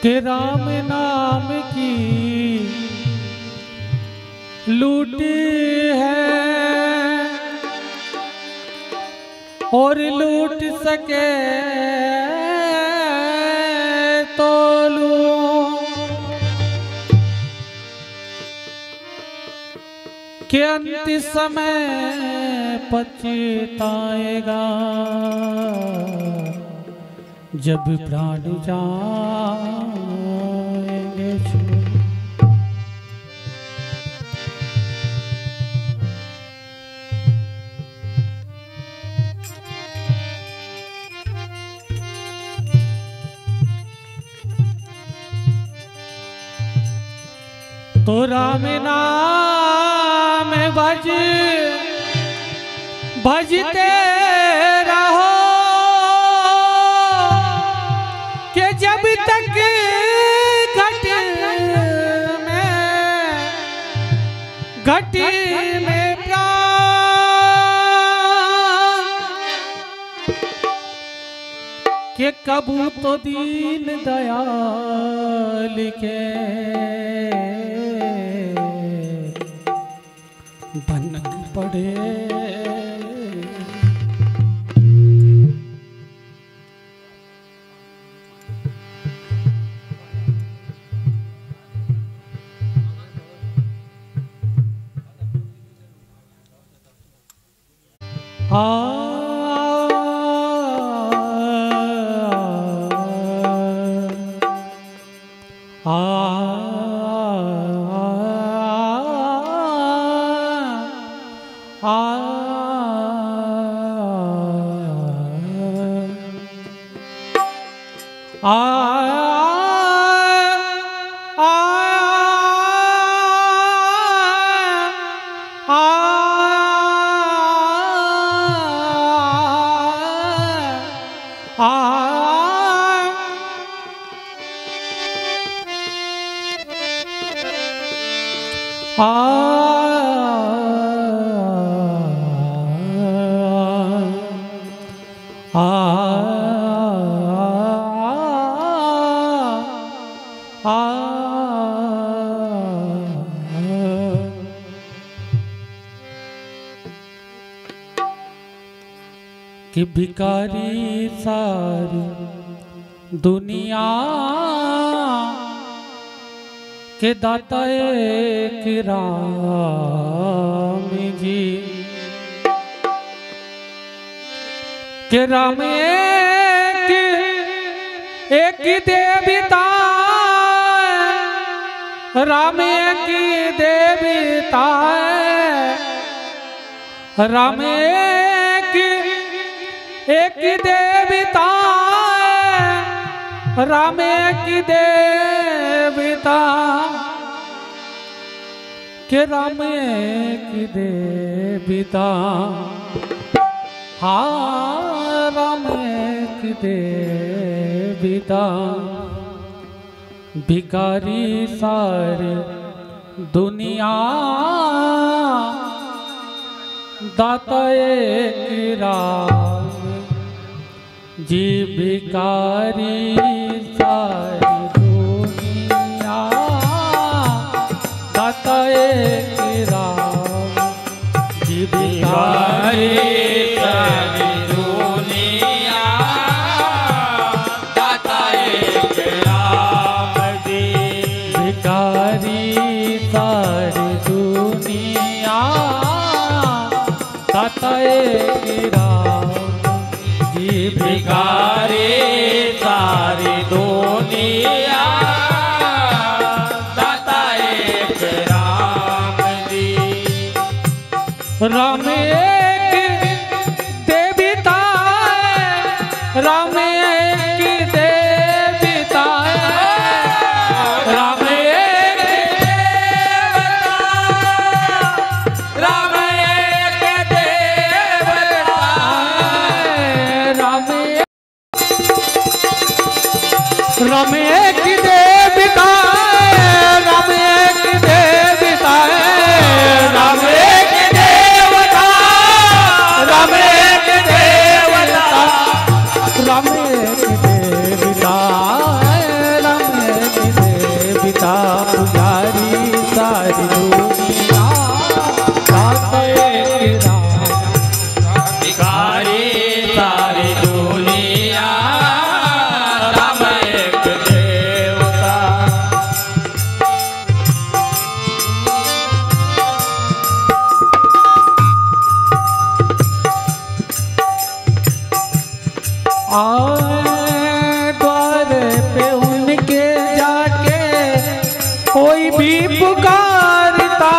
के राम नाम की लूट है और लूट सके तो लूं के अंत समय पछताएगा जब प्राण जाएंगे छू। तो राम नाम भजते रहो कि जब तक घटी में प्राण के कबू तो दीन दयाल के बनक पड़े। कि भिखारी सारी दुनिया के दाता एक राम जी के राम एक देवता राम एक देवता राम एक देवता राम एक देवता के राम एक देवता हाँ राम एक देवता भिखारी सारे दुनिया दाता एक राम जी भिखारी सारी दुनिया दाता एक राम जी भिखारी सारी दुनिया दाता एक राम जी भिखारी सारी दुनिया दाता एक राम जी भिखारी राम एक देवता राम एक देवता राम एक देवता राम एक देवता राम एक देवता राम एक देवता राम एक देवता राम एक देवता राम एक देवता पुजारी सारी दुनिया गाते राम भिखारी सारी दुनिया राम एक देवता। द्वार पे उनके जाके कोई भी पुकारता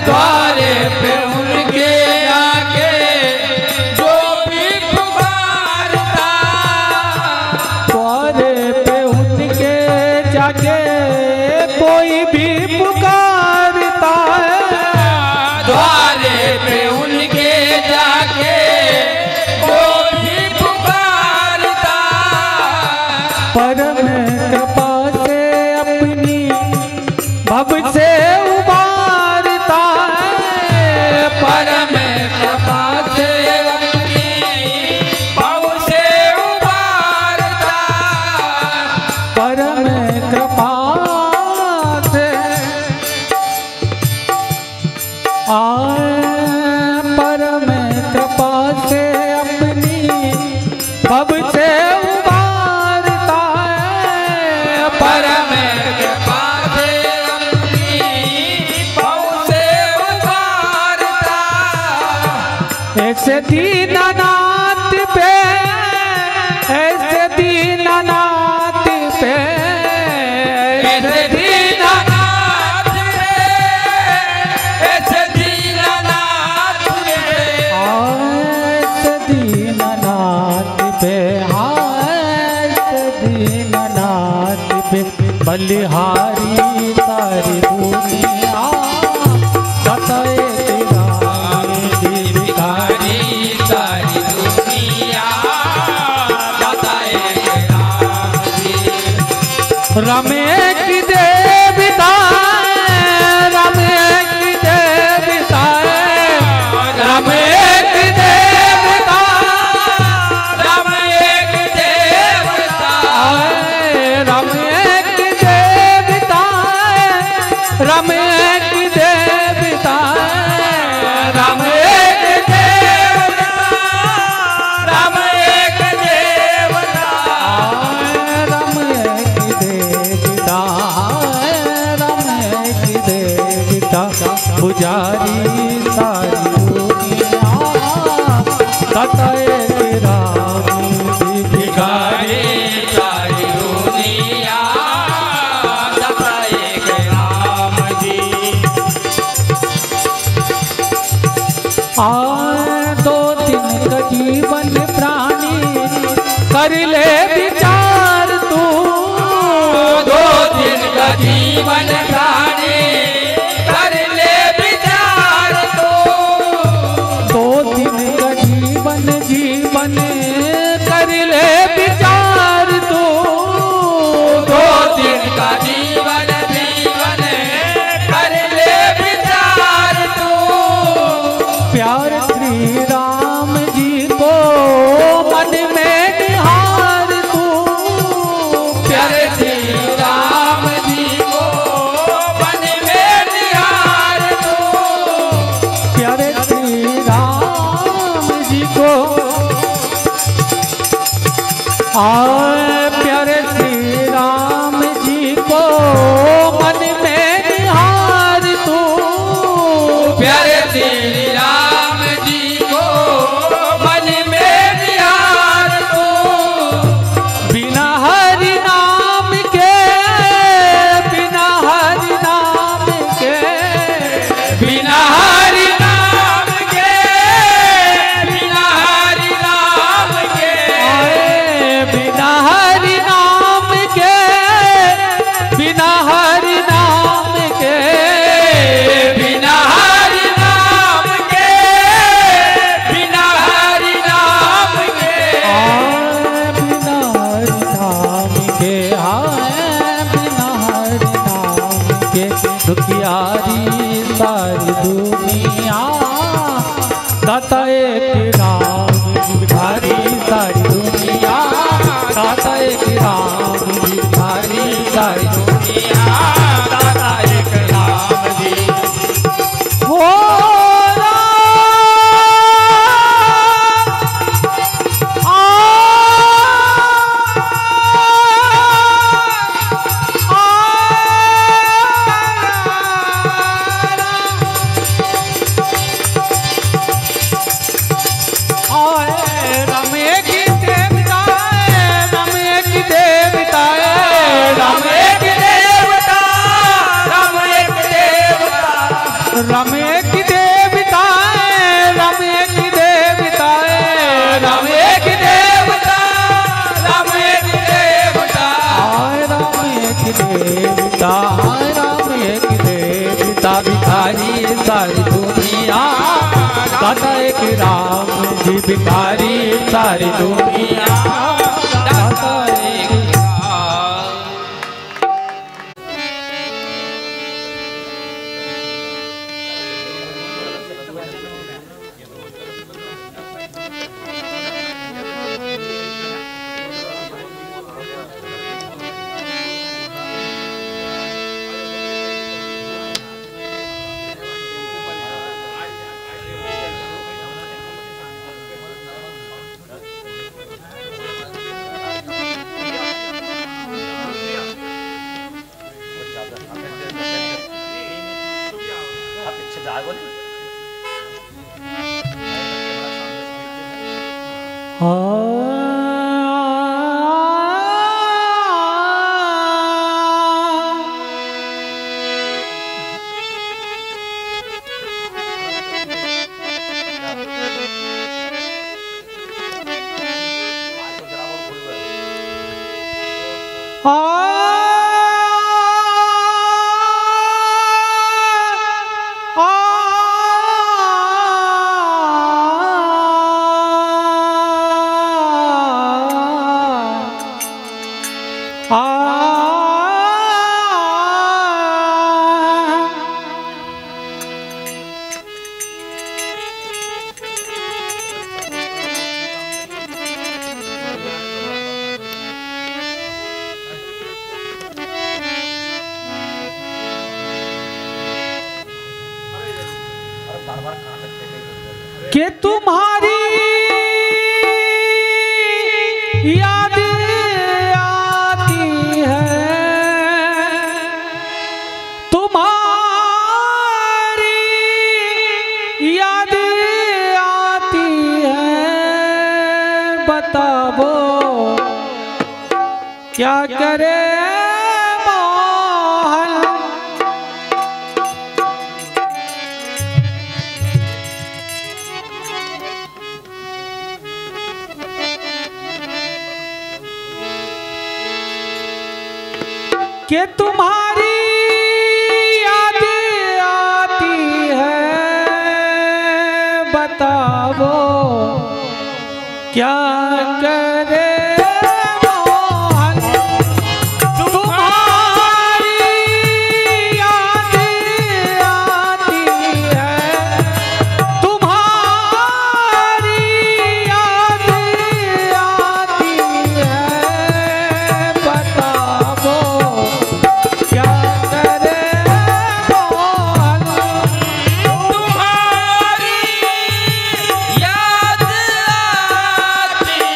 द्वार पे उनके जाके जो भी पुकारता द्वार पे उनके जाके कोई भी पुकारता द्वार पे उनके जाके परम कृपा से अपनी भव से उबारता परम कृपा से अपनी भव से उबारता परम कृपा से परम कृपा से अपनी भव से परम कृपा से अपनी भव से उतारता ऐसे दीननाथ पे ऐसे दीननाथ पे ऐसे दीननाथ पे ऐसे दीननाथ पे ऐसे दीननाथ पे दीननाथ पे बलिहारी सारी दुनिया बताए तेरा भिखारी सारी दुनिया बताए तेरा राम एक देवता राम एक देवता राम एक देवता राम एक देवता राम एक देवता राम एक देवता राम एक देवता राम एक देवता राम एक देवता राम एक देवता पुजारी सारी दुनिया बताए राम भिखारी सारी दुनिया बताए राम जी। दो दिन का जीवन प्राणी कर ले विचार तू दो दिन का जीवन प्राणी कर ले विचार तू दो दिन का जीवन जीवन कर ले विचार तू दो दिन का जीवन जीवन कर ले विचार तू प्यार श्री राम जी को मन में निहार तू प्यार श्री राम जी को मन में निहार तू प्यार श्री राम जी को प्यारे श्री राम जी को मन में निहार तू प्यारे श्री राम जी को मन में निहार तू बिना हरि नाम के बिना हरि नाम के बिना हरि नाम के बिना हरि नाम के के हाय बिना हरि नाम के दुखियारी सारी दुनिया दाता एक राम भिखारी सारी दुनिया दाता एक राम भिखारी सारी दुनिया दाता एक राम जी हो राम एक देवता राम एक देवता राम एक देवता राम एक देवता राम एक देवता राम एक देवता भिखारी सारी दुनिया दाता एक राम जी भिखारी सारी दुनिया दाता एक कि तुम्हारी याद आती है तुम्हारी याद आती है बताओ क्या करे कि तुम्हारी याद आती है बताओ क्या करे तुम्हारी याद आती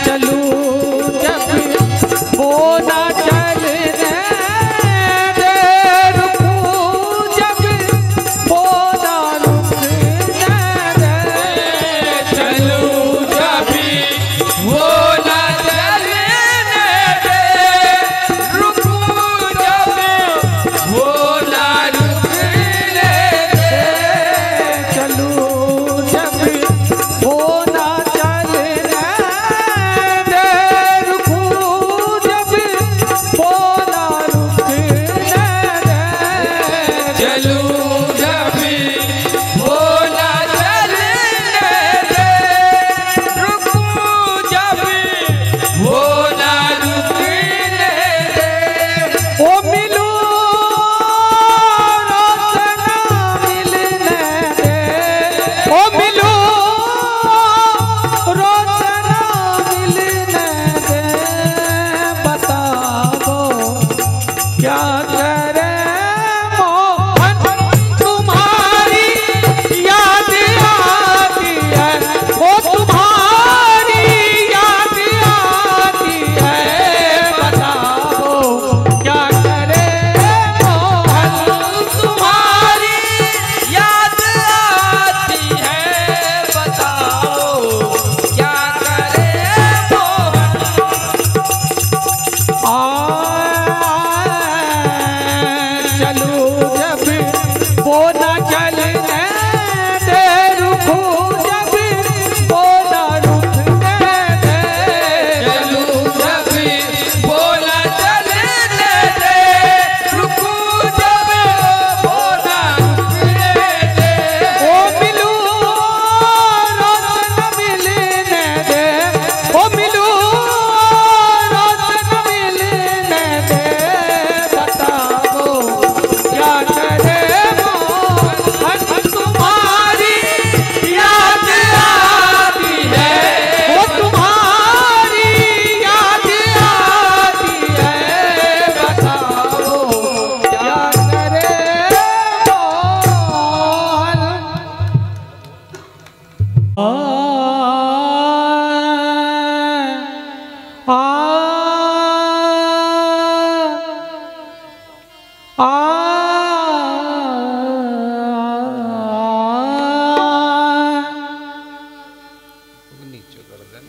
चलू जब वो ना चलने दे, रुकू जब वो ना रुकने दे। चलू जब वो ना चलने दे, रुकू जब वो ना रुकने दे। चलू जब वो ना चलने दे, रुकू जब वो ना रुकने दे। चलू जब वो ना चलने दे, रुकू जब वो ना रुकने दे। ओ मिलू रोशना मिलने दे, ओ मिलू रोशना मिलने दे। बताओ क्या करे मोहन, तुम्हारी याद आती है, ओ तुम्हारी याद आती है। बताओ क्या करे मोहन, तुम्हारी याद आती है, बताओ क्या करे मोहन। चलू जब वो ना चलने दे, रुकू जब वो ना रुकने दे। चलू जब वो ना चलने दे, रुकू जब वो ना रुकने दे। ओ मिलू रोशन मिलने दे, ओ मिलू रोशन मिलने दे। बताओ क्या करे मोहन, तुम्हारी याद आती है, ओ तुम्हारी याद आती है। बताओ क्या करे मोहन। नीचे गर्दन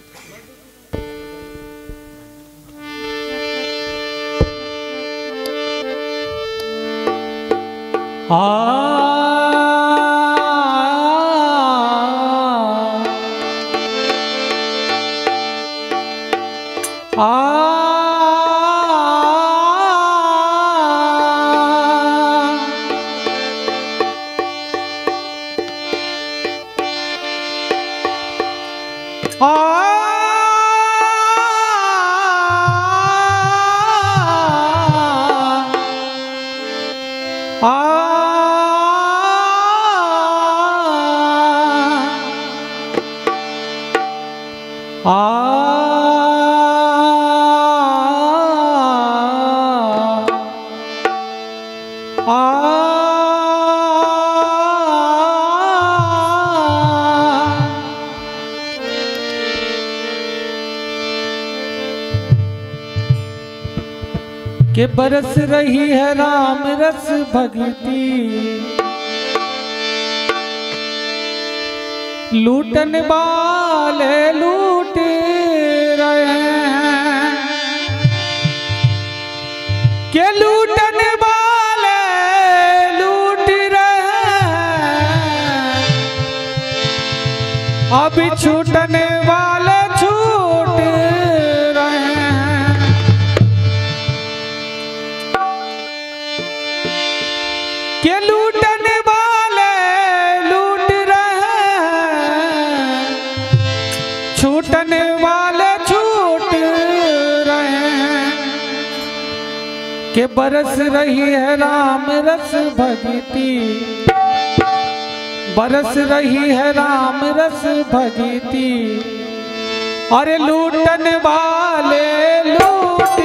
के बरस रही है राम रस भगती, लूटन वाले लूट रहे हैं, के लूटन वाले लूट रहे हैं, अब छूटने वाले छूट रहे हैं। के लूटने वाले लूट रहे हैं, छूटने वाले छूट रहे हैं। के बरस रही है राम रस भगती, बरस रही है राम रस भगती, और लूटन वाले लूट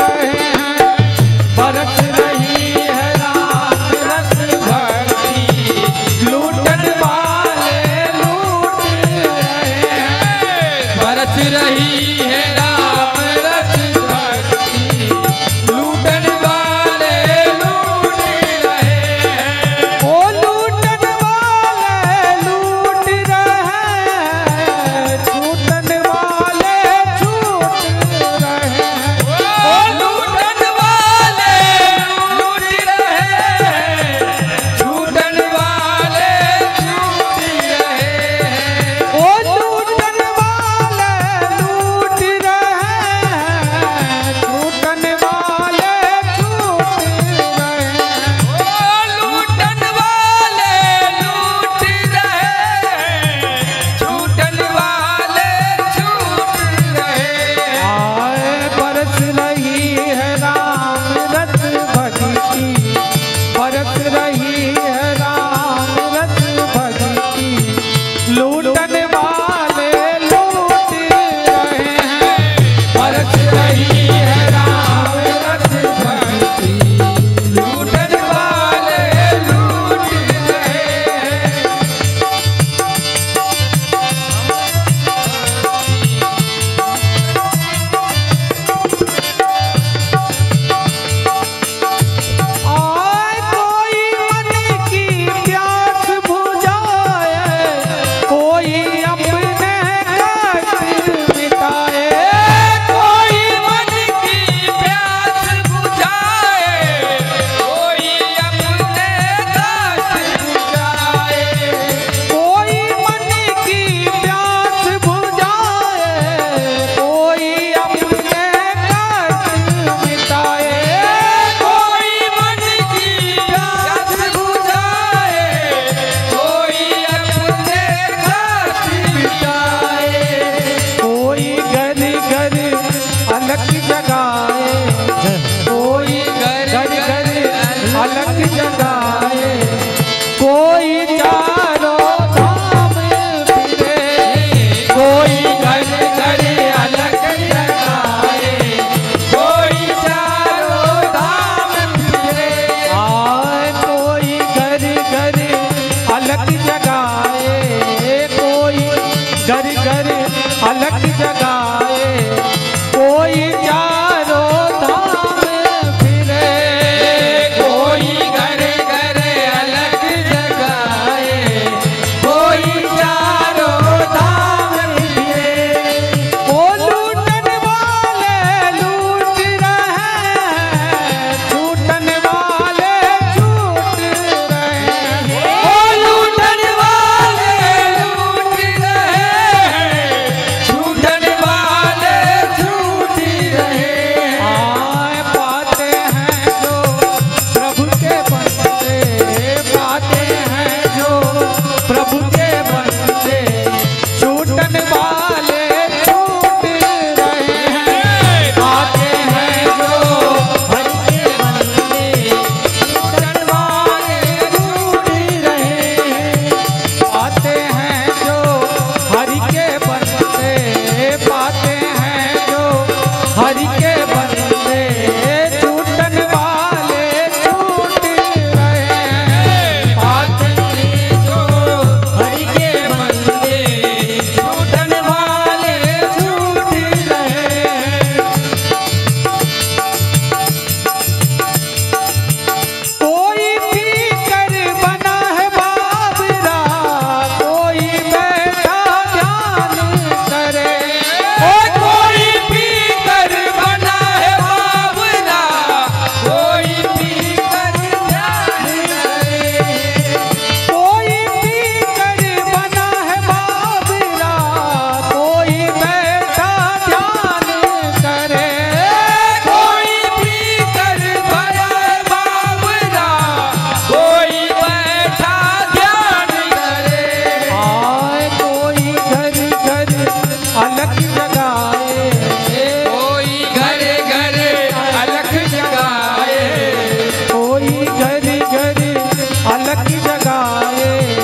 रहे हैं। बरस रही है राम रस भगती, लूटन वाले जाए